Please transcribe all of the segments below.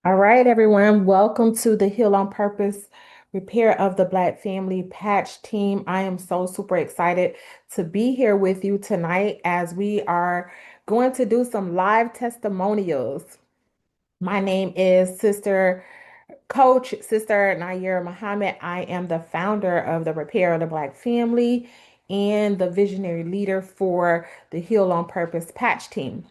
All right, everyone. Welcome to the Heal on Purpose Repair of the Black Family Patch Team. I am so super excited to be here with you tonight as we are going to do some live testimonials. My name is Sister Nayyirah Muhammad. I am the founder of the Repair of the Black Family and the visionary leader for the Heal on Purpose Patch Team.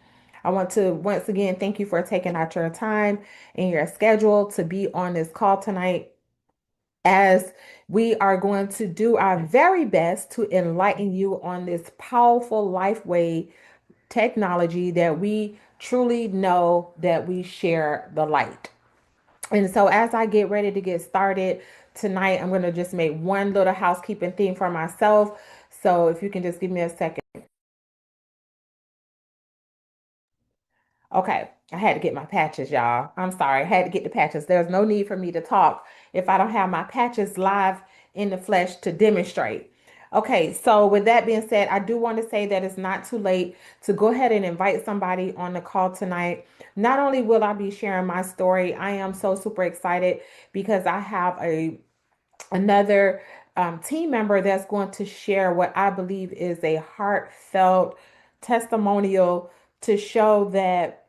I want to once again thank you for taking out your time and your schedule to be on this call tonight as we are going to do our very best to enlighten you on this powerful life way technology that we truly know that we share the light. And so as I get ready to get started tonight, I'm going to just make one little housekeeping theme for myself. So if you can just give me a second. Okay, I had to get my patches, y'all. I'm sorry, I had to get the patches. There's no need for me to talk if I don't have my patches live in the flesh to demonstrate. Okay, so with that being said, I do want to say that it's not too late to go ahead and invite somebody on the call tonight. Not only will I be sharing my story, I am so super excited because I have another team member that's going to share what I believe is a heartfelt testimonial to show that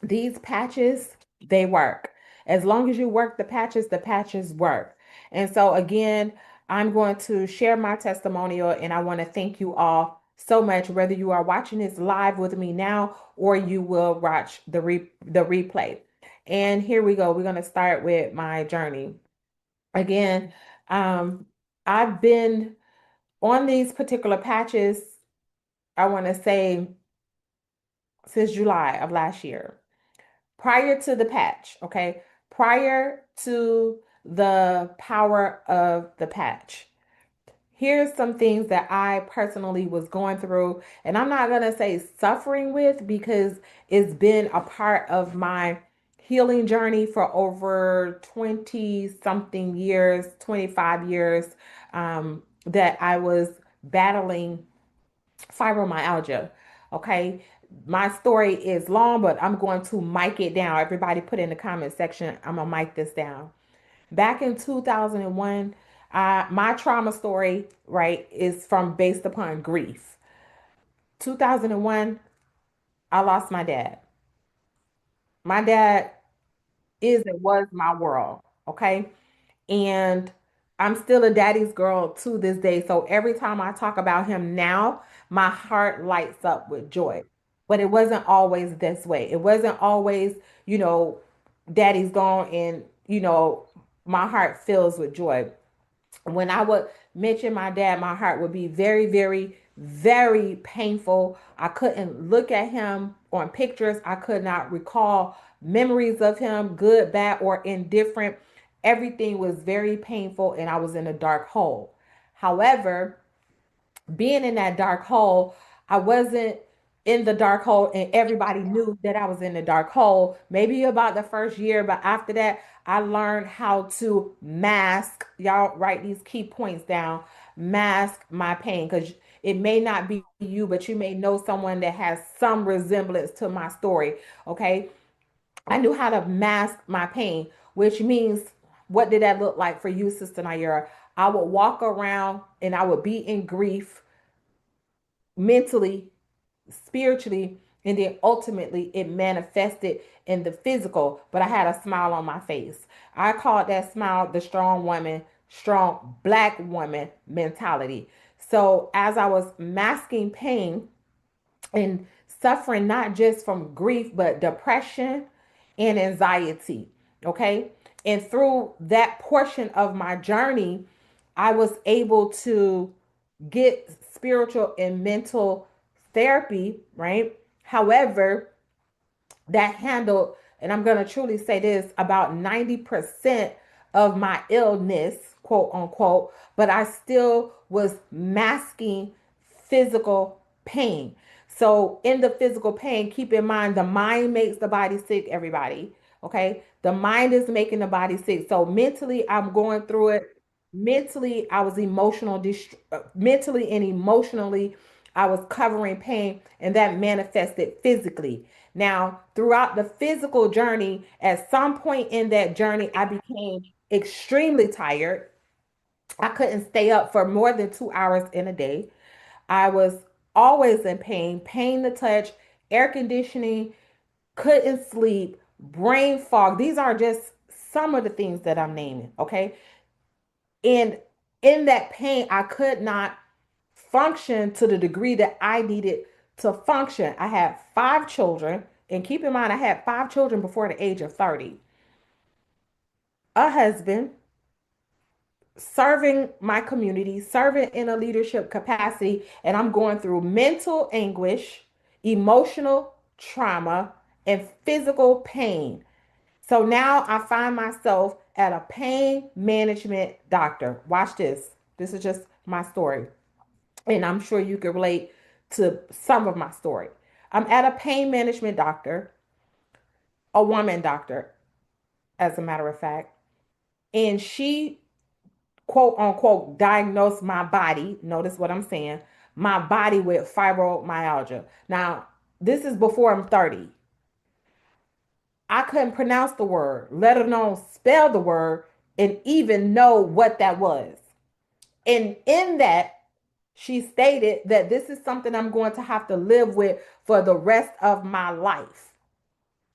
these patches, they work. As long as you work the patches work. And so again, I'm going to share my testimonial and I want to thank you all so much, whether you are watching this live with me now or you will watch the replay. And here we go. We're going to start with my journey. Again, um, I've been on these particular patches, I want to say since July of last year. Prior to the patch, okay? Prior to the power of the patch. Here's some things that I personally was going through, and I'm not going to say suffering with because it's been a part of my healing journey for over 20 something years, 25 years, that I was battling fibromyalgia. Okay. My story is long, but I'm going to mic it down. Everybody put in the comment section, I'm going to mic this down. Back in 2001, my trauma story, right, is from based upon grief. 2001, I lost my dad. My dad is and was my world. Okay. And I'm still a daddy's girl to this day. So every time I talk about him now, my heart lights up with joy. But it wasn't always this way. It wasn't always, you know, daddy's gone and, my heart fills with joy. When I would mention my dad, my heart would be very, very, very painful. I couldn't look at him on pictures. I could not recall memories of him, good, bad, or indifferent. Everything was very painful, and I was in a dark hole. However, being in that dark hole, I wasn't in the dark hole and everybody knew that I was in the dark hole. Maybe about the first year, but after that, I learned how to mask. Y'all write these key points down. Mask my pain because it may not be you, but you may know someone that has some resemblance to my story. Okay. I knew how to mask my pain, which means what did that look like for you, Sister Nayyirah? I would walk around and I would be in grief mentally, spiritually, and then ultimately it manifested in the physical, but I had a smile on my face. I called that smile the strong woman, strong black woman mentality. So as I was masking pain and suffering not just from grief, but depression and anxiety, okay? And through that portion of my journey, I was able to get spiritual and mental therapy, right? However, that handled, and I'm going to truly say this, about 90% of my illness, quote unquote, but I still was masking physical pain. So, in the physical pain, keep in mind the mind makes the body sick, everybody. Okay. The mind is making the body sick. So, mentally, I'm going through it. Mentally, I was mentally and emotionally I was covering pain, and that manifested physically. Now, throughout the physical journey, at some point in that journey, I became extremely tired. I couldn't stay up for more than 2 hours in a day. I was always in pain, pain to touch, air conditioning, couldn't sleep, brain fog. These are just some of the things that I'm naming, okay? And in that pain, I could not function to the degree that I needed to function. I had 5 children, and keep in mind, I had 5 children before the age of 30, a husband, serving my community, serving in a leadership capacity, and I'm going through mental anguish, emotional trauma, and physical pain. So now I find myself at a pain management doctor. Watch this. This is just my story. And I'm sure you can relate to some of my story. I'm at a pain management doctor, a woman doctor, as a matter of fact. And she, quote unquote, diagnosed my body. Notice what I'm saying, my body with fibromyalgia. Now, this is before I'm 30. I couldn't pronounce the word, let alone spell the word, and even know what that was. And in that, she stated that this is something I'm going to have to live with for the rest of my life.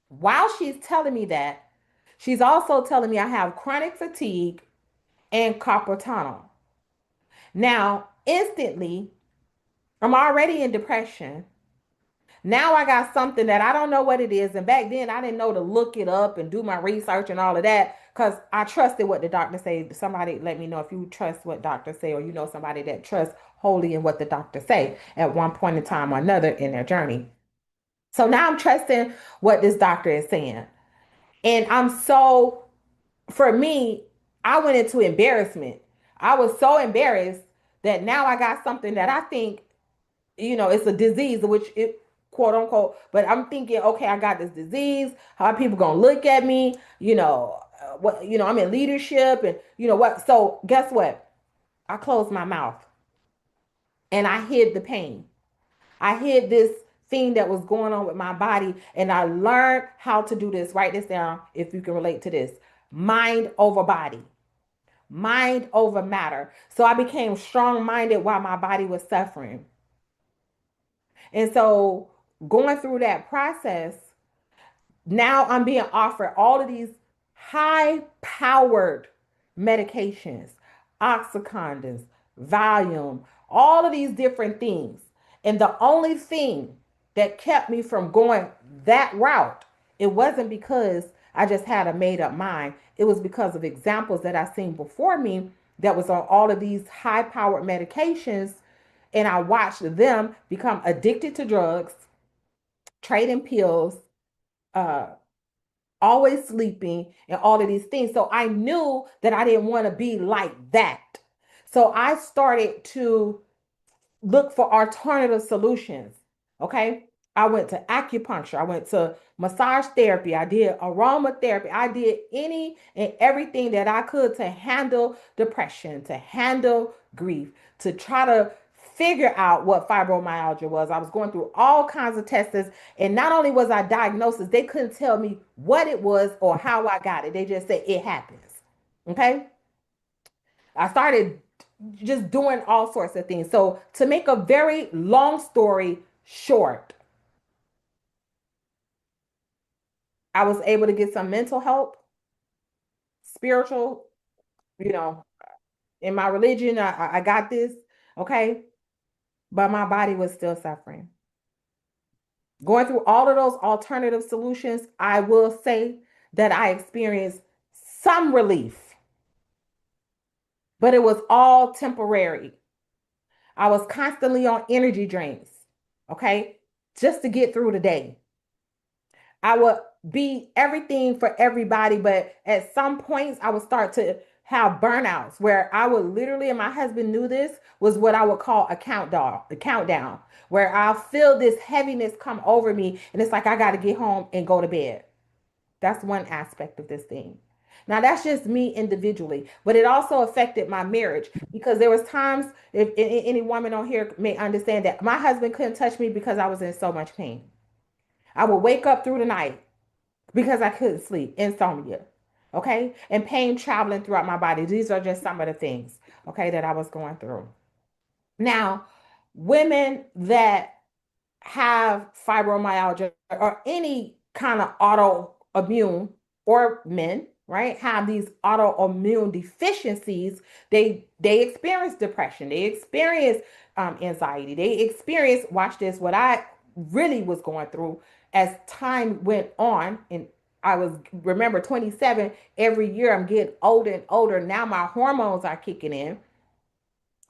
While she's telling me that, she's also telling me I have chronic fatigue and carpal tunnel. Now, instantly, I'm already in depression. Now I got something that I don't know what it is. And back then I didn't know to look it up and do my research and all of that because I trusted what the doctor said. Somebody let me know if you trust what doctors say, or you know somebody that trusts wholly in what the doctor say at one point in time or another in their journey. So now I'm trusting what this doctor is saying. And I'm so, for me, I went into embarrassment. I was so embarrassed that now I got something that I think, it's a disease, which it, quote unquote, but I'm thinking, okay, I got this disease. How are people gonna look at me? What, I'm in leadership, and you know what? So guess what? I closed my mouth and I hid the pain. I hid this thing that was going on with my body, and I learned how to do this. Write this down if you can relate to this. Mind over body, mind over matter. So I became strong minded while my body was suffering. And so going through that process, now I'm being offered all of these high powered medications, oxycodons, Valium, all of these different things. And the only thing that kept me from going that route, it wasn't because I just had a made up mind. It was because of examples that I seen before me that was on all of these high powered medications. And I watched them become addicted to drugs, trading pills, uh, always sleeping, and all of these things. So I knew that I didn't want to be like that. So I started to look for alternative solutions. Okay. I went to acupuncture. I went to massage therapy. I did aromatherapy. I did any and everything that I could to handle depression, to handle grief, to try to figure out what fibromyalgia was. I was going through all kinds of tests. And not only was I diagnosed, they couldn't tell me what it was or how I got it. They just said it happens. Okay. I started just doing all sorts of things. So, to make a very long story short, I was able to get some mental help, spiritual, you know, in my religion. I got this, okay? But my body was still suffering. Going through all of those alternative solutions, I will say that I experienced some relief, but it was all temporary. I was constantly on energy drinks, okay, just to get through the day. I would be everything for everybody, but at some points I would start to have burnouts where I would literally, and my husband knew this, was what I would call a countdown, where I'll feel this heaviness come over me, and it's like I got to get home and go to bed. That's one aspect of this thing. Now that's just me individually, but it also affected my marriage because there was times, if any woman on here may understand, that my husband couldn't touch me because I was in so much pain. I would wake up through the night because I couldn't sleep, insomnia, okay, and pain traveling throughout my body. These are just some of the things, okay, that I was going through. Now, women that have fibromyalgia or any kind of autoimmune, or men, right, have these autoimmune deficiencies, they experience depression, they experience anxiety, they experience, watch this, what I really was going through as time went on. And I was, remember, 27. Every year I'm getting older and older. Now my hormones are kicking in.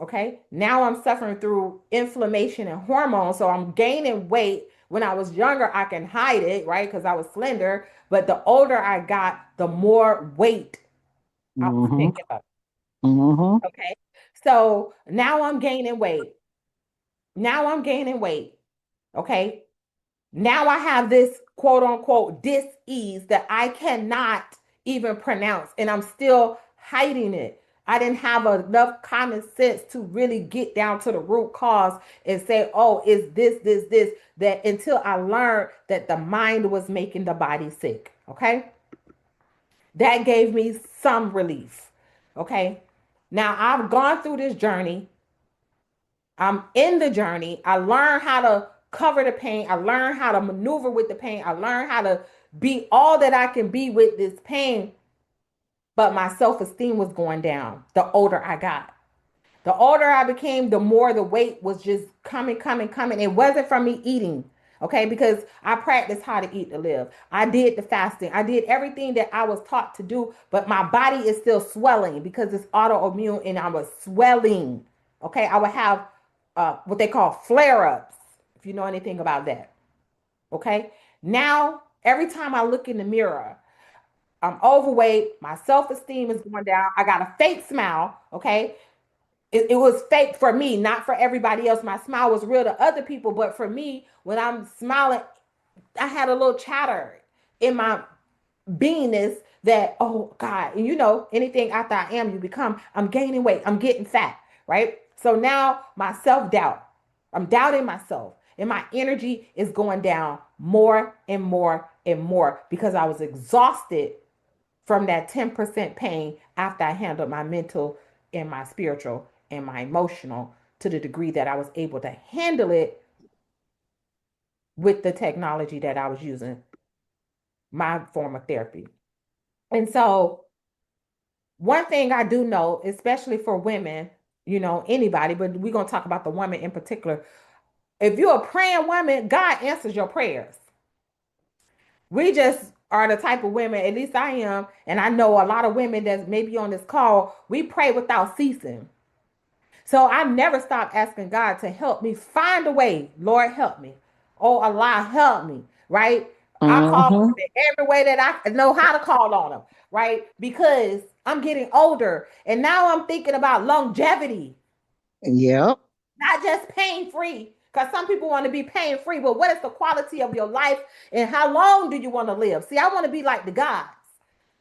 Okay. Now I'm suffering through inflammation and hormones. So I'm gaining weight. When I was younger, I can hide it, right? Because I was slender. But the older I got, the more weight I was Mm-hmm. picking up. Mm-hmm. Okay. So now I'm gaining weight. Now I'm gaining weight. Okay. Now I have this quote unquote dis-ease that I cannot even pronounce, and I'm still hiding it. I didn't have enough common sense to really get down to the root cause and say, oh, it's this, that, until I learned that the mind was making the body sick. Okay. That gave me some relief. Okay. Now I've gone through this journey. I'm in the journey. I learned how to cover the pain. I learned how to maneuver with the pain. I learned how to be all that I can be with this pain. But my self esteem was going down the older I got. The older I became, the more the weight was just coming. It wasn't from me eating, okay? Because I practiced how to eat to live. I did the fasting. I did everything that I was taught to do, but my body is still swelling because it's autoimmune and I was swelling, okay? I would have what they call flare ups, if you know anything about that, okay? Now, every time I look in the mirror, I'm overweight. My self esteem is going down. I got a fake smile, okay? It was fake for me, not for everybody else. My smile was real to other people, but for me, when I'm smiling, I had a little chatter in my beingness that, oh God, and you know, anything after I am, you become, I'm gaining weight, I'm getting fat, right? So now my self doubt, I'm doubting myself, and my energy is going down more and more and more because I was exhausted from that 10% pain after I handled my mental and my spiritual and my emotional to the degree that I was able to handle it with the technology that I was using, my form of therapy. And so, one thing I do know, especially for women, you know, anybody, but we're going to talk about the woman in particular. If you're a praying woman, God answers your prayers. We just are the type of women, at least I am, and I know a lot of women that's maybe on this call, we pray without ceasing. So I never stopped asking God to help me find a way. Lord, help me. Oh, Allah, help me. Right? I call Mm-hmm. on him in every way that I know how to call on him. Right? Because I'm getting older and now I'm thinking about longevity, Yep. not just pain free. Because some people want to be pain free, but what is the quality of your life and how long do you want to live? See, I want to be like the gods.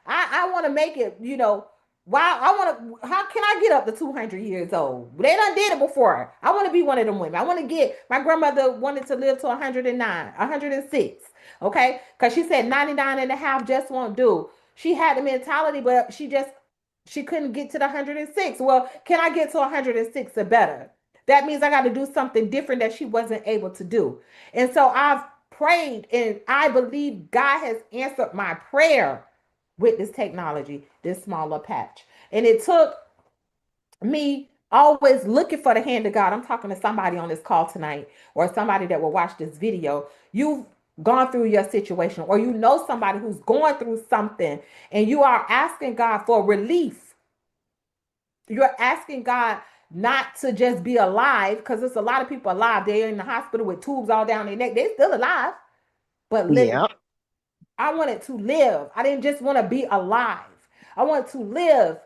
I want to make it, you know, wow, I want to, how can I get up to 200 years old? They done did it before. I want to be one of them women. I want to get, my grandmother wanted to live to 109, 106, okay? Because she said 99 and a half just won't do. She had the mentality, but she couldn't get to the 106. Well, can I get to 106 or better? That means I got to do something different that she wasn't able to do. And so I've prayed and I believe God has answered my prayer with this technology, this smaller patch. And it took me always looking for the hand of God. I'm talking to somebody on this call tonight or somebody that will watch this video. You've gone through your situation or you know somebody who's going through something and you are asking God for relief. You're asking God not to just be alive because there's a lot of people alive. They're in the hospital with tubes all down their neck. They're still alive, but living. Yep. I wanted to live. I didn't just want to be alive. I wanted to live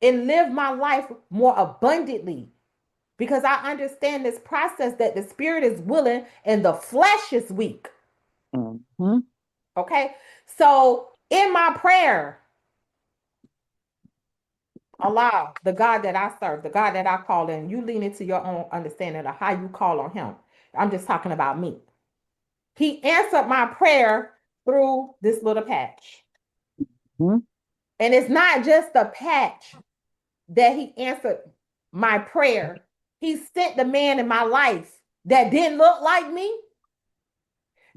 and live my life more abundantly because I understand this process that the spirit is willing and the flesh is weak. Mm-hmm. Okay. So in my prayer, Allah, the God that I serve, the God that I call in, you lean into your own understanding of how you call on him. I'm just talking about me. He answered my prayer through this little patch. Mhm. And it's not just the patch that he answered my prayer. He sent the man in my life that didn't look like me,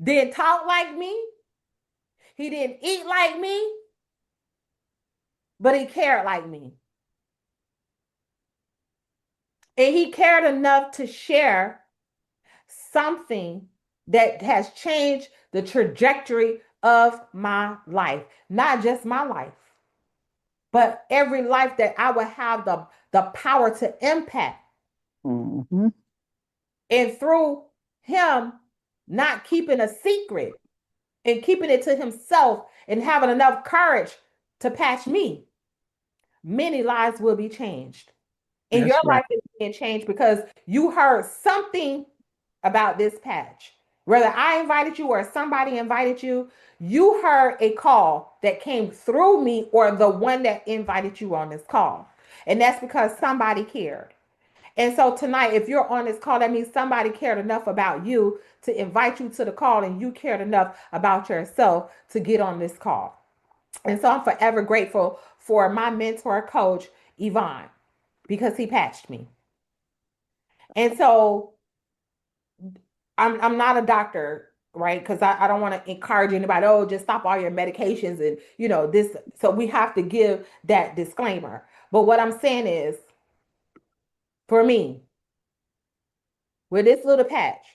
didn't talk like me, he didn't eat like me, but he cared like me. And he cared enough to share something that has changed the trajectory of my life. Not just my life, but every life that I would have the power to impact. Mhm. And through him not keeping a secret and keeping it to himself and having enough courage to patch me, many lives will be changed. And your That's right. life is being changed because you heard something about this patch. Whether I invited you or somebody invited you, you heard a call that came through me or the one that invited you on this call. And that's because somebody cared. And so tonight, if you're on this call, that means somebody cared enough about you to invite you to the call, and you cared enough about yourself to get on this call. And so I'm forever grateful for my mentor coach, Yvonne, because he patched me. And so I'm not a doctor, right? Because I don't want to encourage anybody, oh, just stop all your medications and this. So we have to give that disclaimer. But what I'm saying is, for me, with this little patch,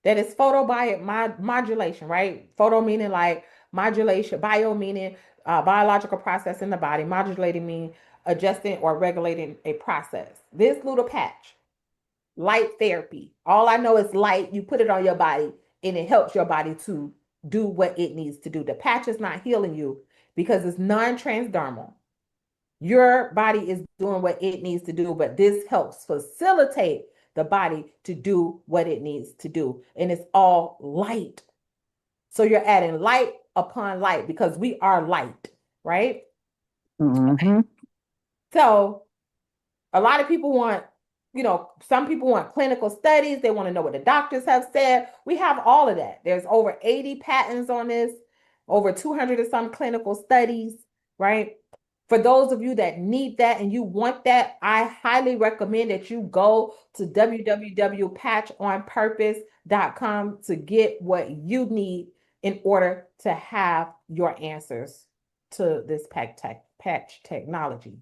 that is modulation, right? Photo meaning like modulation, bio meaning biological process in the body, modulating meaning adjusting or regulating a process. This little patch, light therapy. All I know is light. You put it on your body and it helps your body to do what it needs to do. The patch is not healing you because it's non-transdermal. Your body is doing what it needs to do, but this helps facilitate the body to do what it needs to do. And it's all light. So you're adding light upon light because we are light, right? Mhm. So a lot of people want, some people want clinical studies. They want to know what the doctors have said. We have all of that. There's over 80 patents on this, over 200 or some clinical studies, right? For those of you that need that and you want that, I highly recommend that you go to www.patchonpurpose.com to get what you need in order to have your answers to this patch technology.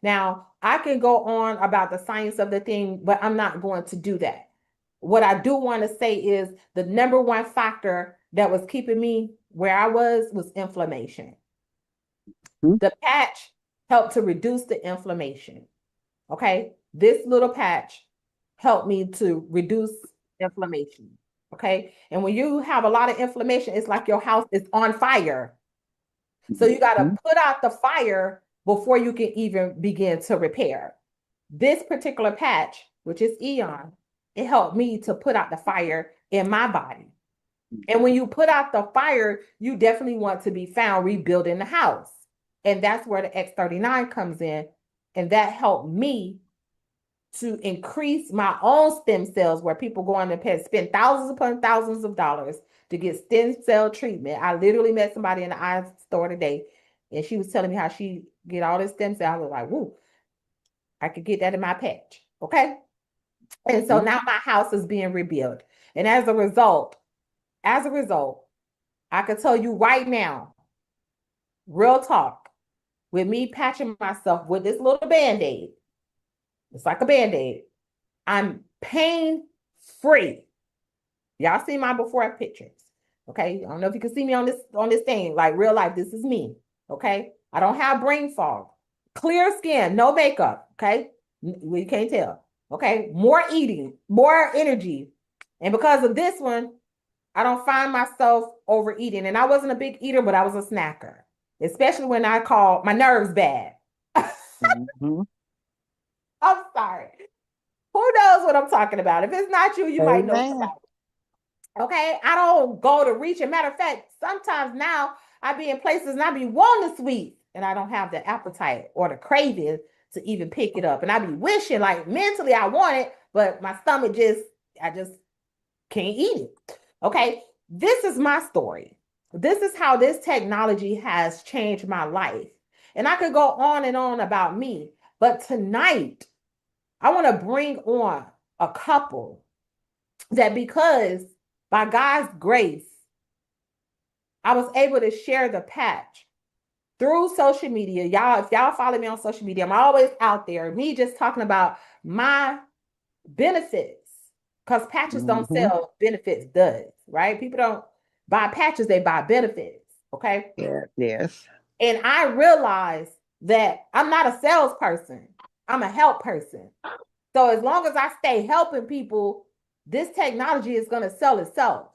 Now, I can go on about the science of the thing, but I'm not going to do that. What I do want to say is the number one factor that was keeping me where I was inflammation. Mhm. The patch helped to reduce the inflammation. Okay. This little patch helped me to reduce inflammation. Okay. And when you have a lot of inflammation, it's like your house is on fire. So you got to Mhm. put out the fire before you can even begin to repair. This particular patch, which is Eon, it helped me to put out the fire in my body. And when you put out the fire, you definitely want to be found rebuilding the house. And that's where the X39 comes in. And that helped me to increase my own stem cells, where people go on and spend thousands upon thousands of dollars to get stem cell treatment. I literally met somebody in the eye store today, and she was telling me how she get all this stem cells. I was like, woo, I could get that in my patch. Okay. And so Mhm. now my house is being rebuilt. And as a result, I can tell you right now, real talk, with me patching myself with this little band-aid, it's like a band-aid. I'm pain free. Y'all see my before pictures. Okay. I don't know if you can see me on this thing, like real life. This is me. Okay. I don't have brain fog. Clear skin, no makeup. Okay. You can't tell. Okay. More eating, more energy. And because of this one, I don't find myself overeating. And I wasn't a big eater, but I was a snacker, especially when I call my nerves bad. Mhm. I'm sorry. Who knows what I'm talking about? If it's not you, you might know Amen. somebody. Okay. I don't go to reach. As a matter of fact, sometimes now I be in places and I be wanting to sweet. and I don't have the appetite or the craving to even pick it up. And I be wishing, like, mentally I want it, but my stomach just, I just can't eat it. Okay. This is my story. This is how this technology has changed my life. And I could go on and on about me, but tonight I want to bring on a couple that, because by God's grace, I was able to share the patch through social media. Y'all, if y'all follow me on social media, I'm always out there, me just talking about my benefits, because patches don't Mm-hmm. sell, benefits does, right? People don't buy patches, they buy benefits. Okay. Yeah, yes. And I realized that I'm not a salesperson, I'm a help person. So as long as I stay helping people, this technology is going to sell itself.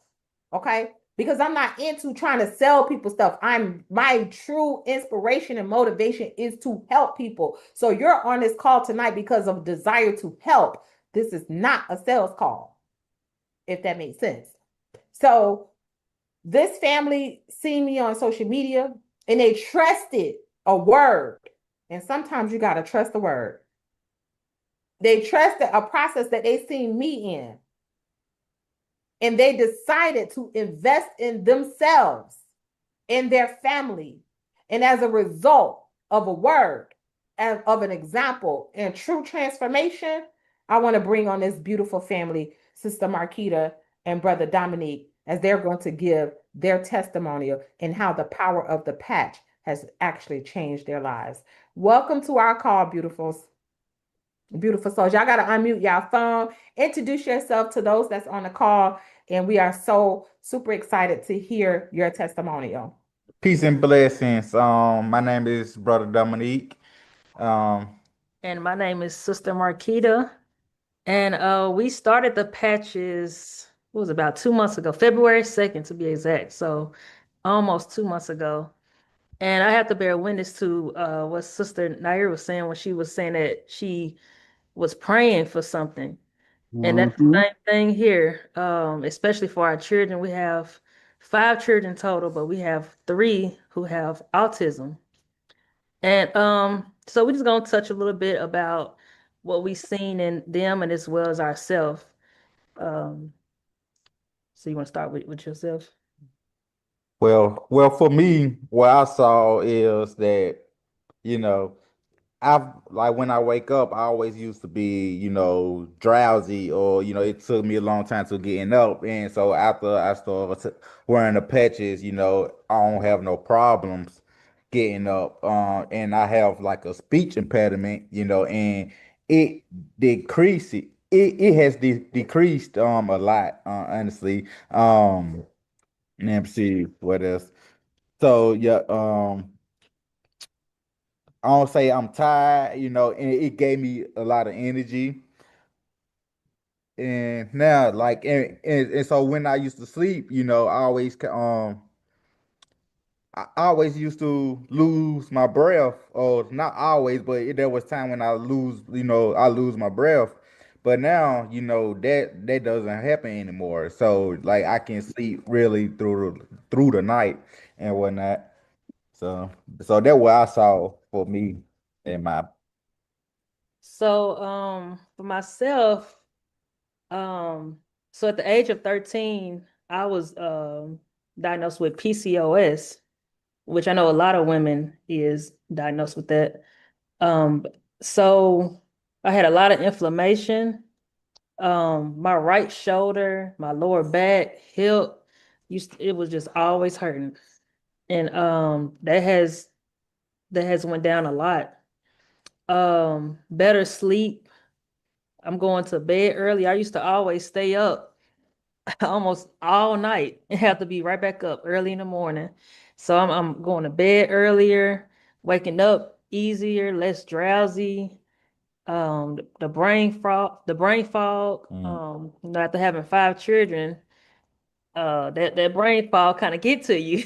Okay. Because I'm not into trying to sell people stuff. My true inspiration and motivation is to help people. So you're on this call tonight because of desire to help. This is not a sales call, if that makes sense. So this family seen me on social media and they trusted a word. And sometimes you got to trust the word. They trusted a process that they seen me in, and they decided to invest in themselves, in their family. And as a result of a word, of an example and true transformation, I want to bring on this beautiful family, Sister Marquita and Brother Dominique, as they're going to give their testimonial and how the power of the patch has actually changed their lives. Welcome to our call, beautifuls. Beautiful souls. Y'all got to unmute y'all phone. Introduce yourself to those that's on the call. And we are so super excited to hear your testimonial. Peace and blessings. My name is Brother Dominique. Um, And my name is Sister Marquita. And we started the patches, what was it, about 2 months ago, February 2nd to be exact. So almost 2 months ago. And I have to bear witness to what Sister Nayyirah was saying when she was saying that she was praying for something. And that's the Mm-hmm. same thing here, especially for our children. We have 5 children total, but we have 3 who have autism. And so we're just gonna touch a little bit about what we've seen in them and as well as ourselves. Um, so you want to start with yourself? well, for me, what I saw is that, you know, I've like when I wake up, I always used to be, drowsy, or it took me a long time to getting up. And so after I started wearing the patches, I don't have no problems getting up. And I have like a speech impediment, and it it has decreased a lot, honestly. Let me see what else. So yeah, I don't say I'm tired, and it gave me a lot of energy. And now, like, and so when I used to sleep, I always used to lose my breath, or not always, but there was time when I lose my breath. But now, that doesn't happen anymore. So like I can sleep really through the night and whatnot. So that's what I saw for me in my. So for myself, so at the age of 13, I was diagnosed with PCOS, which I know a lot of women is diagnosed with that. Um, so I had a lot of inflammation. My right shoulder, my lower back, hip, it was just always hurting. And that has went down a lot. Better sleep. I'm going to bed early. I used to always stay up almost all night and have to be right back up early in the morning. So I'm going to bed earlier, waking up easier, less drowsy. The brain fog. Mm. After having 5 children, that brain fog kind of get to you.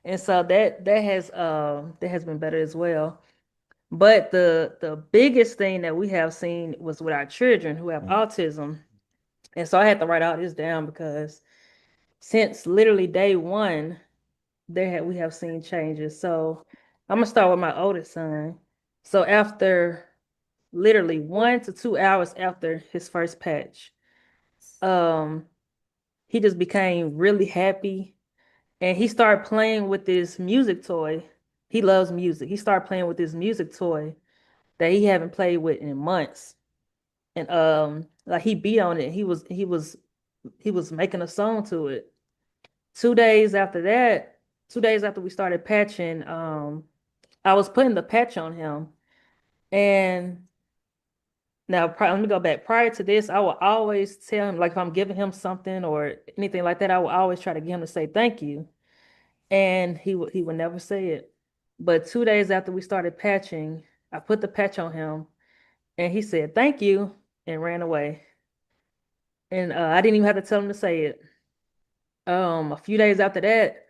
And so that has been better as well. But the biggest thing that we have seen was with our children who have Mm. autism. And so I had to write all this down because since literally day one, we have seen changes. So I'm gonna start with my oldest son. So after literally 1 to 2 hours after his first patch, um, he just became really happy and he started playing with this music toy. He loves music. He started playing with this music toy that he haven't played with in months. And like he beat on it. He was making a song to it. 2 days after that, 2 days after we started patching, I was putting the patch on him. And now, let me go back. Prior to this, I will always tell him, like if I'm giving him something or anything like that, I will always try to get him to say thank you. And he would never say it. But 2 days after we started patching, I put the patch on him and he said thank you and ran away. And I didn't even have to tell him to say it. A few days after that,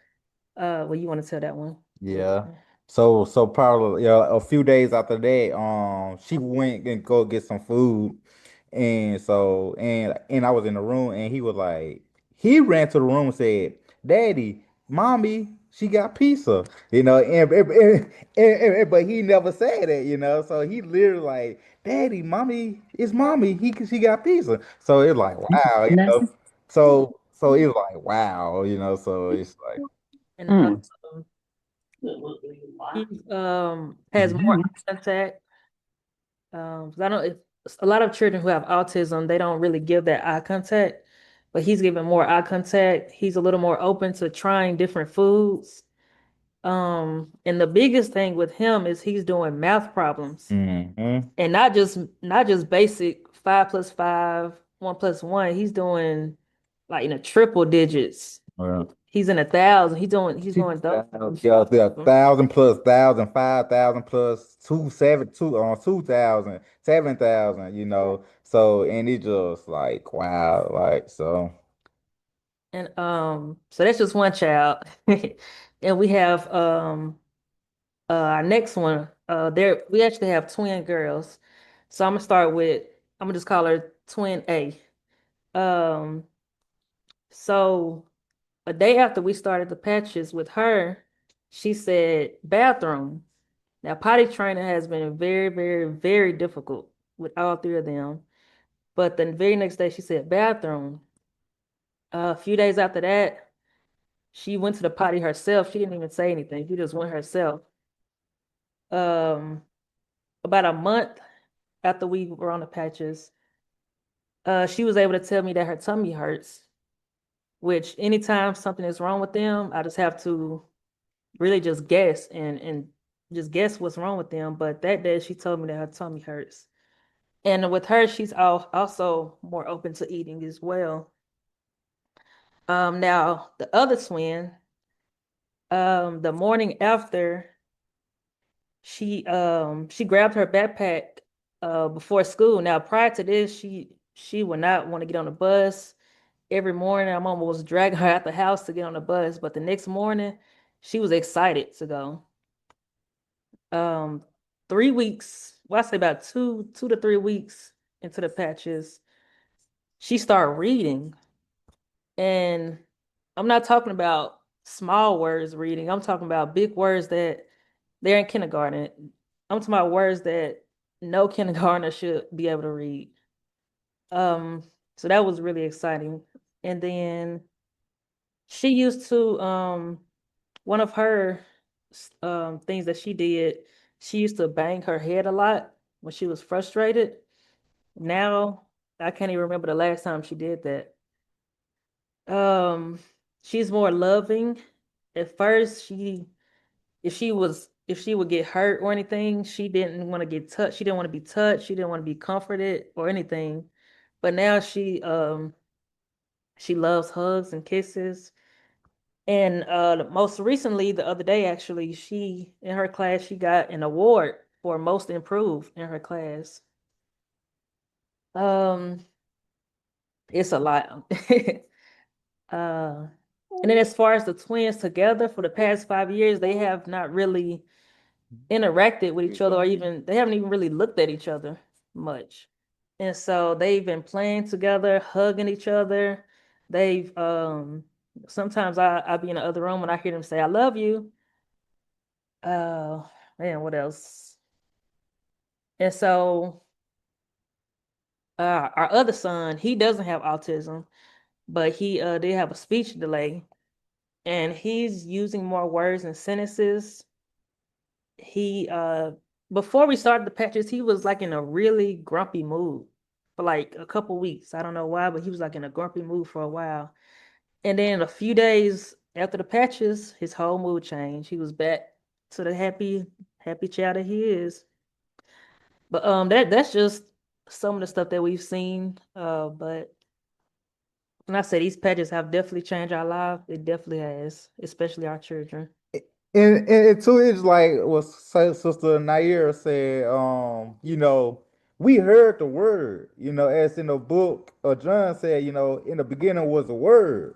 well, you want to tell that one? Yeah. So probably yeah, a few days after that, she went and go get some food, and I was in the room, and he ran to the room and said, "Daddy, mommy, she got pizza," but he never said it, so he literally like, "Daddy, mommy, it's mommy, she got pizza," so it's like wow, Nice. so it's like wow, so it's like. And Mm. he has more Mhm. eye contact. 'Cause I know if a lot of children who have autism, they don't really give that eye contact, but he's giving more eye contact. He's a little more open to trying different foods. And the biggest thing with him is he's doing math problems Mhm. and not just basic 5 plus 5, 1 plus 1. He's doing like in the triple digits. Well, He's in 1,000. He's doing those. yeah, yeah, 1,000 plus 1,000, 5,000 plus 2,000, 7,000, So and it's just like wow, like so. And so that's just one child. And we have our next one. There we actually have twin girls. So I'm gonna just call her twin A. Um, so a day after we started the patches with her, she said bathroom. Now potty training has been very, very, very difficult with all three of them. But the very next day she said bathroom. A few days after that, she went to the potty herself. She didn't even say anything. She just went herself. Um, about a month after we were on the patches, she was able to tell me that her tummy hurts, which anytime something is wrong with them, I just have to really just guess and just guess what's wrong with them. But that day she told me that her tummy hurts. And with her, she's also more open to eating as well. Now the other twin, the morning after she grabbed her backpack before school. Now prior to this, she would not want to get on the bus. Every morning, I'm almost dragging her out the house to get on the bus, but the next morning, she was excited to go. 3 weeks, well, I say about 2 to 3 weeks into the patches, she started reading, and I'm not talking about small words reading. I'm talking about big words that they're in kindergarten. I'm talking about words that no kindergartner should be able to read. Um, so that was really exciting. And then she used to one of her things that she did, she used to bang her head a lot when she was frustrated. Now I can't even remember the last time she did that. Um, she's more loving. At first, if she would get hurt or anything, she didn't want to get touched. She didn't want to be touched. She didn't want to be comforted or anything. But now she loves hugs and kisses. And most recently, the other day, actually, she in her class, she got an award for most improved in her class. Um, it's a lot. And then as far as the twins together for the past 5 years, they have not really interacted with each other or even they haven't even really looked at each other much. And so they've been playing together, hugging each other. They've sometimes I be in the other room and I hear them say, I love you. Uh, man, what else? And so, our other son, he doesn't have autism, but he did have a speech delay, and he's using more words and sentences. He before we started the patches, he was like in a really grumpy mood for like a couple weeks. I don't know why, but he was like in a grumpy mood for a while. And then a few days after the patches, his whole mood changed. He was back to the happy child that he is. But that's just some of the stuff that we've seen. But when I say these patches have definitely changed our life, it definitely has, especially our children. And too, it's like what Sister Nayyirah said, we heard the word, as in the book of John said, in the beginning was the word,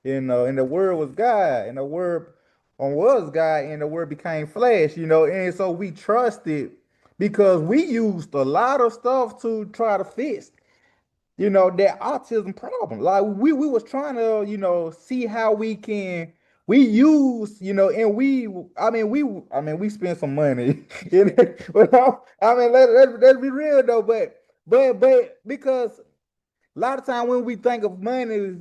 and the word was God, and the word was God, and the word became flesh, and so we trusted because we used a lot of stuff to try to fix that autism problem. Like we was trying to, see how we can we use, and we spend some money. But let's be real though, but because a lot of time when we think of money,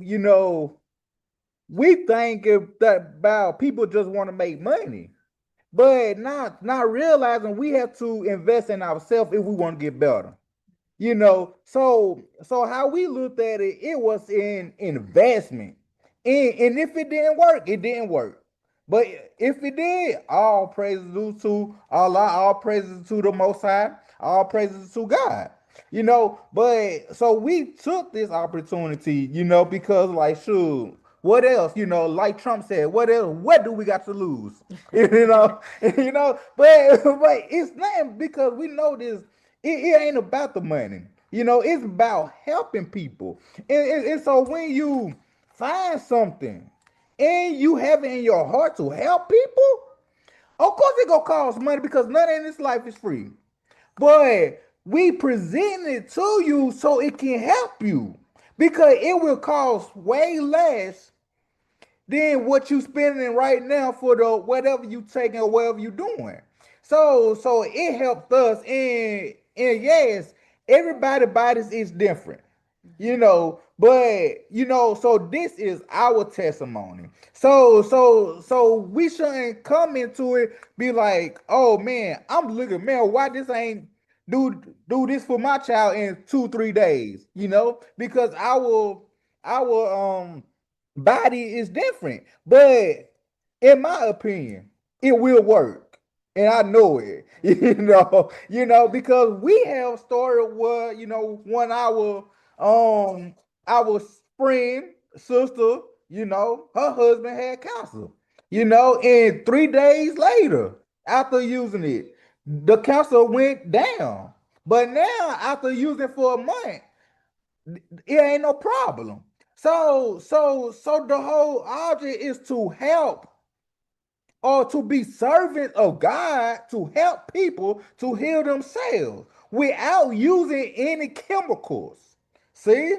we think about people just want to make money. But not realizing we have to invest in ourselves if we want to get better. So how we looked at it, it was in investment. And if it didn't work, it didn't work. But if it did, all praises due to Allah, all praises to the Most High, all praises to God. But so we took this opportunity, because like shoot, what else? Like Trump said, what else? What do we got to lose? But it's nothing because we know this. It ain't about the money. It's about helping people. And so when you find something and you have it in your heart to help people, of course it gonna cost money because nothing in this life is free. But we present it to you so it can help you because it will cost way less than what you spending right now for the whatever you taking or whatever you doing. So it helped us, and yes, everybody bodies is different, but so this is our testimony. So we shouldn't come into it be like, oh man, I'm looking, man, why this ain't do this for my child in 2 3 days, because our body is different. But in my opinion, it will work. And I know it, because we have started where, when our friend, sister, her husband had cancer, and 3 days later, after using it, the cancer went down. But now, after using it for a month, it ain't no problem. So the whole object is to help or to be servant of God to help people to heal themselves without using any chemicals. See?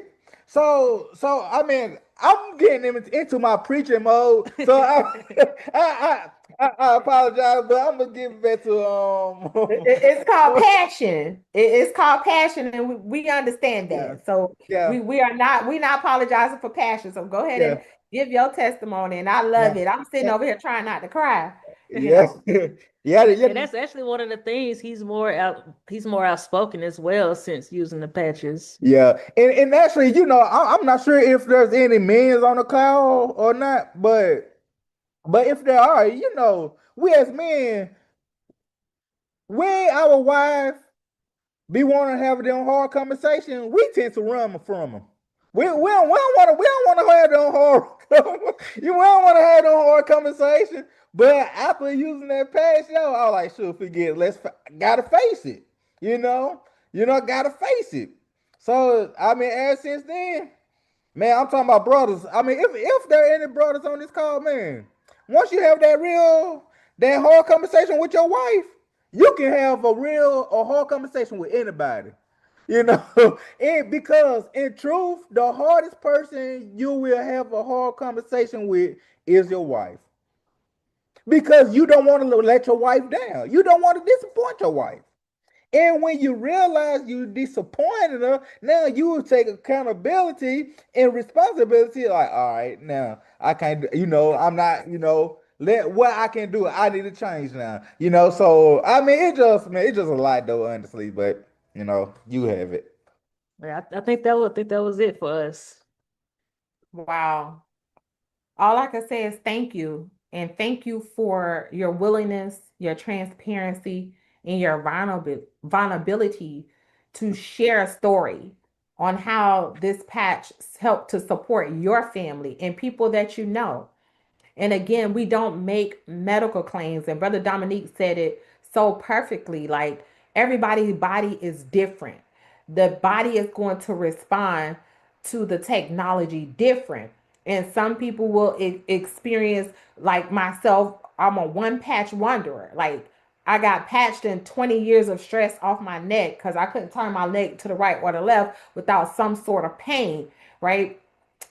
So I mean, I'm getting into my preaching mode. So I apologize, but I'm gonna give it back to It's called passion. It's called passion, and we understand yeah, that. So yeah, we're not apologizing for passion. So go ahead yeah, and give your testimony, and I love yeah, it. I'm sitting over here trying not to cry. You yeah, know. yeah, yeah, And that's actually one of the things he's more outspoken as well since using the patches. yeah. And actually, I'm not sure if there's any men's on the call or not, but if there are, we as men, when our wife be wanting to have them hard conversation, we tend to run from them. We don't want to have them hard we don't want to have them hard conversation. But after using that past, I was like, sure, forget. Gotta face it. Gotta face it. So I mean, ever since then, man, I'm talking about brothers. I mean, if there are any brothers on this call, man, once you have that hard conversation with your wife, you can have a hard conversation with anybody. And because in truth, the hardest person you will have a hard conversation with is your wife. because you don't want to let your wife down. You don't want to disappoint your wife. And when you realize you disappointed her, now you will take accountability and responsibility. Like, all right, now I can't, I'm not, let what I can do. I need to change now. So I mean, it's just a lot though, honestly. But you have it. Yeah, I think that was it for us. Wow. All I can say is thank you. And thank you for your willingness, your transparency, and your vulnerability to share a story on how this patch helped to support your family and people that you know. And again, we don't make medical claims. And Brother Dominique said it so perfectly. Like everybody's body is different. The body is going to respond to the technology different. And some people will experience, like myself, I'm a one patch wanderer. Like I got patched in 20 years of stress off my neck because I couldn't turn my leg to the right or the left without some sort of pain, right?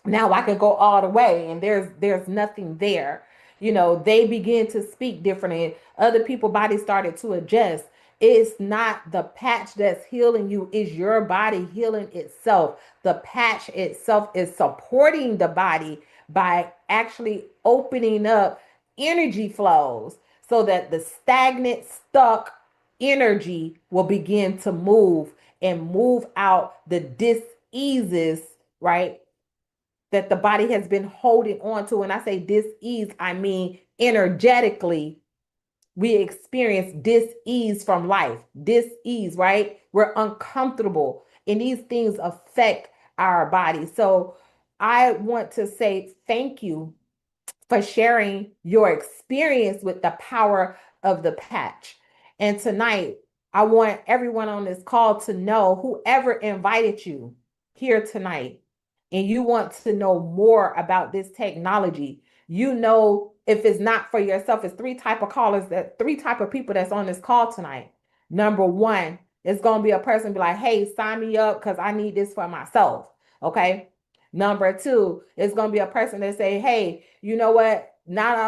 Now I can go all the way and there's nothing there. They begin to speak differently. Other people bodies started to adjust. It's not the patch that's healing you, it's your body healing itself. The patch itself is supporting the body by actually opening up energy flows so that the stagnant, stuck energy will begin to move and move out the diseases, right? That the body has been holding on to. When I say dis-ease, I mean energetically, we experience dis-ease from life, dis-ease, right? We're uncomfortable, and these things affect our body. So I want to say thank you for sharing your experience with the power of the patch. And tonight, I want everyone on this call to know, whoever invited you here tonight, and you want to know more about this technology, if it's not for yourself, it's three type of people that's on this call tonight. Number one, it's going to be a person be like, hey, sign me up because I need this for myself. Okay. Number two, it's going to be a person that say, hey, you know what? Not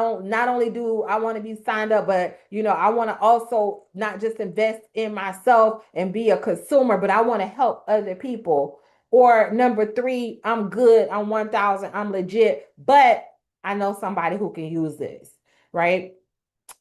only do I want to be signed up, but I want to also not just invest in myself and be a consumer, but I want to help other people. Or number three, I'm good, I'm 1,000, I'm legit, but I know somebody who can use this, right?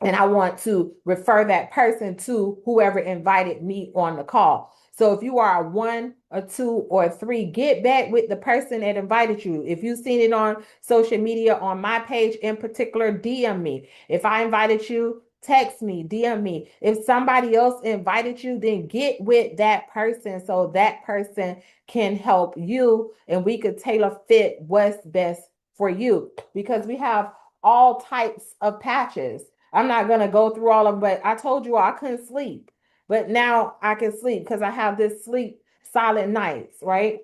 And I want to refer that person to whoever invited me on the call. So if you are a one, a two, or a three, get back with the person that invited you. If you've seen it on social media, on my page in particular, DM me. If I invited you, text me, DM me. If somebody else invited you, then get with that person so that person can help you and we could tailor fit what's best for you, because we have all types of patches. I'm not going to go through all of them, but I told you I couldn't sleep. But now I can sleep because I have this sleep silent nights, right?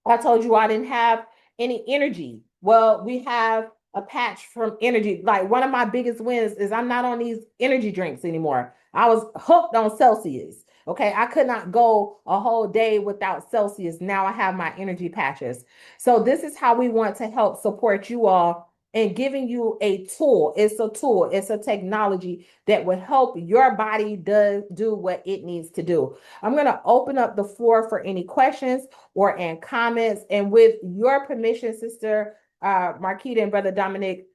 I told you I didn't have any energy. Well, we have a patch from energy. Like one of my biggest wins is I'm not on these energy drinks anymore. I was hooked on Celsius. Okay. I could not go a whole day without Celsius. Now I have my energy patches. So this is how we want to help support you all and giving you a tool. It's a tool. It's a technology that will help your body do what it needs to do. I'm going to open up the floor for any questions or in comments. And with your permission, Sister Marquita and Brother Dominic,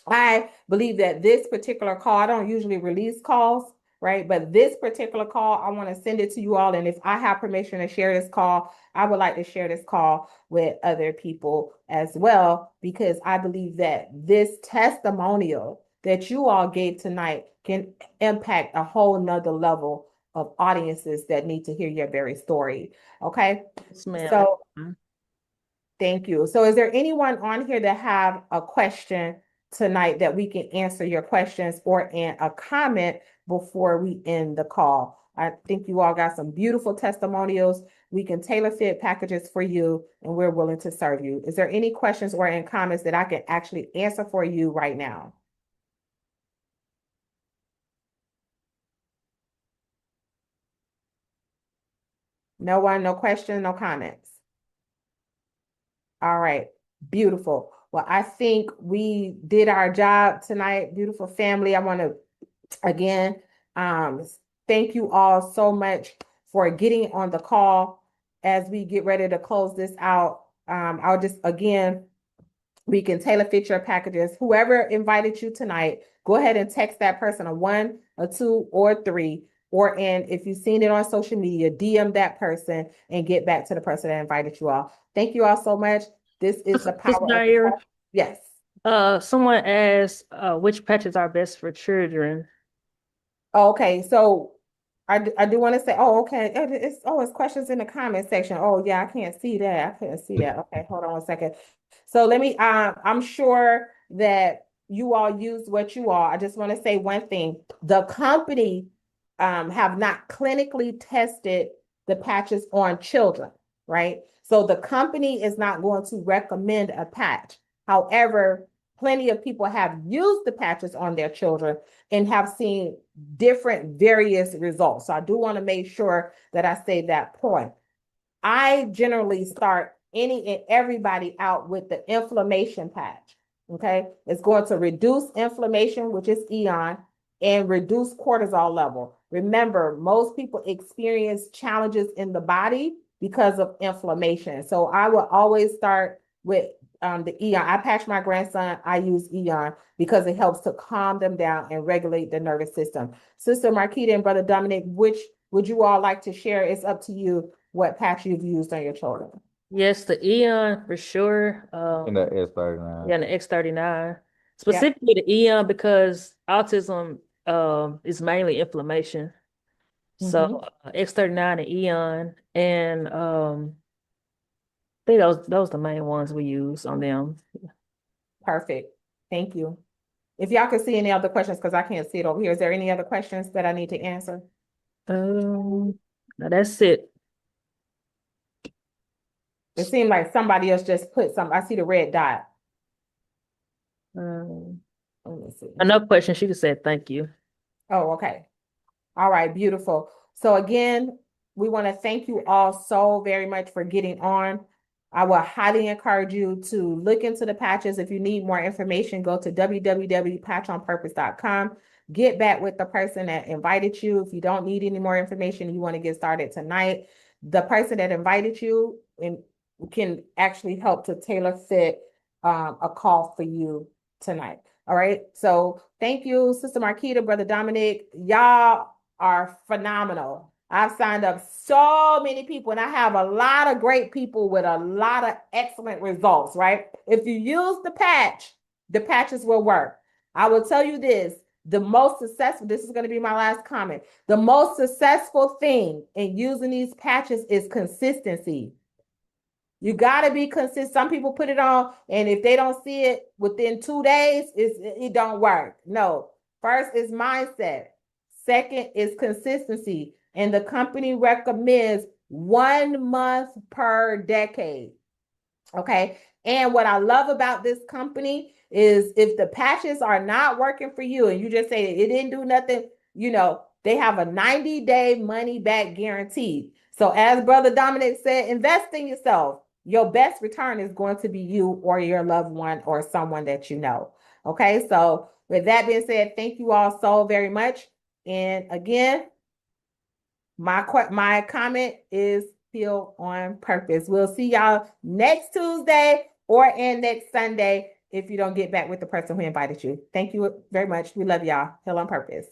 I believe that this particular call, I don't usually release calls, right? But this particular call, I want to send it to you all. And if I have permission to share this call, I would like to share this call with other people as well, because I believe that this testimonial that you all gave tonight can impact a whole nother level of audiences that need to hear your very story. Okay. Yes, ma'am. So thank you. So is there anyone on here that have a question tonight that we can answer your questions or in a comment before we end the call? I think you all got some beautiful testimonials. We can tailor fit packages for you and we're willing to serve you. Is there any questions or in comments that I can actually answer for you right now? No one, no question, no comments. All right, beautiful. Well, I think we did our job tonight, beautiful family. I want to again thank you all so much for getting on the call as we get ready to close this out. I'll just again, we can tailor fit your packages. Whoever invited you tonight, go ahead and text that person a 1, a 2, or a 3. And if you've seen it on social media, DM that person and get back to the person that invited you all. Thank you all so much. This is the Sister power of the Nayyirah, yes. someone asked which patches are best for children. Okay, so I do want to say, oh, okay, it's questions in the comment section. Oh, yeah, I can't see that. I couldn't see that. Okay, hold on one second. So let me, I'm sure that you all use what you all. I just want to say one thing. The company have not clinically tested the patches on children, right? So the company is not going to recommend a patch. However, plenty of people have used the patches on their children and have seen different various results. So I do want to make sure that I say that point. I generally start any and everybody out with the inflammation patch. Okay. It's going to reduce inflammation, which is Eon, and reduce cortisol level. Remember, most people experience challenges in the body because of inflammation. So I will always start with the Eon. I patch my grandson. I use Eon because it helps to calm them down and regulate the nervous system. Sister Marquita and Brother Dominic, which would you all like to share? It's up to you what patch you've used on your children. Yes, the Eon for sure. In the S39. Yeah, and the X39. Yep. Specifically the Eon because autism is mainly inflammation. So X39 and Eon and I think those the main ones we use on them. Perfect. Thank you. If y'all can see any other questions, because I can't see it over here, is there any other questions that I need to answer? No, that's it. It seemed like somebody else just put some. I see the red dot. Um, Let me see. another question. She just said thank you. Oh, okay. All right, beautiful. So again, we want to thank you all so very much for getting on. I will highly encourage you to look into the patches. If you need more information, go to www.patchonpurpose.com. Get back with the person that invited you. If you don't need any more information, you want to get started tonight, the person that invited you and can actually help to tailor fit a call for you tonight. All right. So thank you, Sister Marquita, Brother Dominic. Y'all are phenomenal. I've signed up so many people, and I have a lot of great people with a lot of excellent results, right? If you use the patches will work. I will tell you this, the most successful, this is going to be my last comment. The most successful thing in using these patches is consistency. You got to be consistent. Some people put it on, and if they don't see it within 2 days, it don't work. No. First is mindset. Second is consistency. And the company recommends 1 month per decade. Okay. And what I love about this company is if the patches are not working for you and you just say it didn't do nothing, they have a 90-day money back guarantee. So as Brother Dominic said, invest in yourself. Your best return is going to be you or your loved one or someone that you know. Okay. So with that being said, thank you all so very much. And again, my comment is still on purpose. We'll see y'all next Tuesday or next Sunday if you don't get back with the person who invited you. Thank you very much. We love y'all. Heal on purpose.